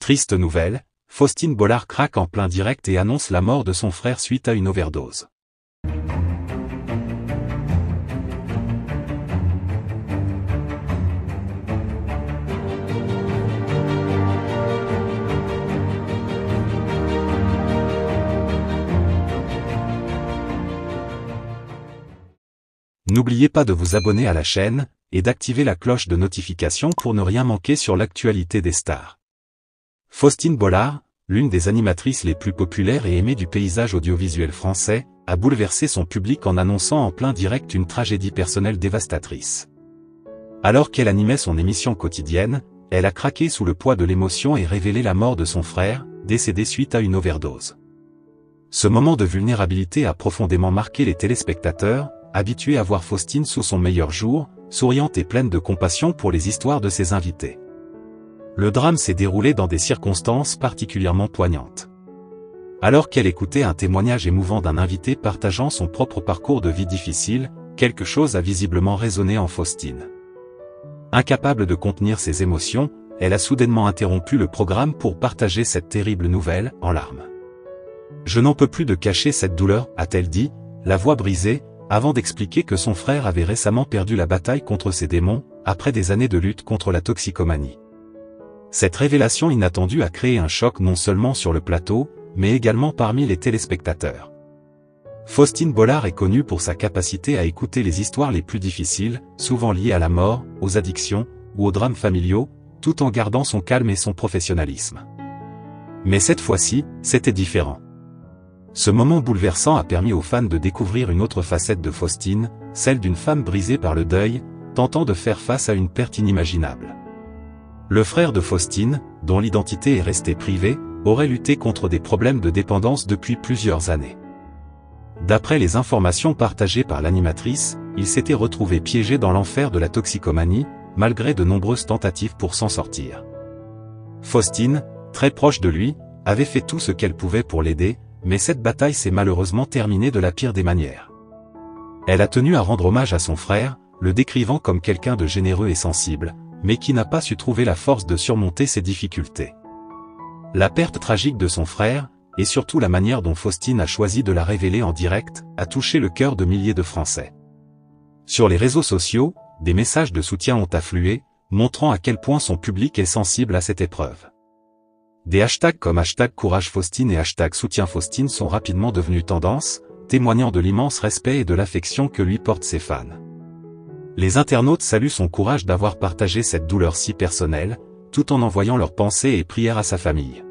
Triste nouvelle, Faustine Bollard craque en plein direct et annonce la mort de son frère suite à une overdose. N'oubliez pas de vous abonner à la chaîne et d'activer la cloche de notification pour ne rien manquer sur l'actualité des stars. Faustine Bollard, l'une des animatrices les plus populaires et aimées du paysage audiovisuel français, a bouleversé son public en annonçant en plein direct une tragédie personnelle dévastatrice. Alors qu'elle animait son émission quotidienne, elle a craqué sous le poids de l'émotion et révélé la mort de son frère, décédé suite à une overdose. Ce moment de vulnérabilité a profondément marqué les téléspectateurs, habitués à voir Faustine sous son meilleur jour, souriante et pleine de compassion pour les histoires de ses invités. Le drame s'est déroulé dans des circonstances particulièrement poignantes. Alors qu'elle écoutait un témoignage émouvant d'un invité partageant son propre parcours de vie difficile, quelque chose a visiblement résonné en Faustine. Incapable de contenir ses émotions, elle a soudainement interrompu le programme pour partager cette terrible nouvelle, en larmes. « Je n'en peux plus de cacher cette douleur », a-t-elle dit, la voix brisée, avant d'expliquer que son frère avait récemment perdu la bataille contre ses démons, après des années de lutte contre la toxicomanie. Cette révélation inattendue a créé un choc non seulement sur le plateau, mais également parmi les téléspectateurs. Faustine Bollard est connue pour sa capacité à écouter les histoires les plus difficiles, souvent liées à la mort, aux addictions, ou aux drames familiaux, tout en gardant son calme et son professionnalisme. Mais cette fois-ci, c'était différent. Ce moment bouleversant a permis aux fans de découvrir une autre facette de Faustine, celle d'une femme brisée par le deuil, tentant de faire face à une perte inimaginable. Le frère de Faustine, dont l'identité est restée privée, aurait lutté contre des problèmes de dépendance depuis plusieurs années. D'après les informations partagées par l'animatrice, il s'était retrouvé piégé dans l'enfer de la toxicomanie, malgré de nombreuses tentatives pour s'en sortir. Faustine, très proche de lui, avait fait tout ce qu'elle pouvait pour l'aider, mais cette bataille s'est malheureusement terminée de la pire des manières. Elle a tenu à rendre hommage à son frère, le décrivant comme quelqu'un de généreux et sensible, mais qui n'a pas su trouver la force de surmonter ses difficultés. La perte tragique de son frère, et surtout la manière dont Faustine a choisi de la révéler en direct, a touché le cœur de milliers de Français. Sur les réseaux sociaux, des messages de soutien ont afflué, montrant à quel point son public est sensible à cette épreuve. Des hashtags comme #CourageFaustine et #SoutienFaustine sont rapidement devenus tendance, témoignant de l'immense respect et de l'affection que lui portent ses fans. Les internautes saluent son courage d'avoir partagé cette douleur si personnelle, tout en envoyant leurs pensées et prières à sa famille.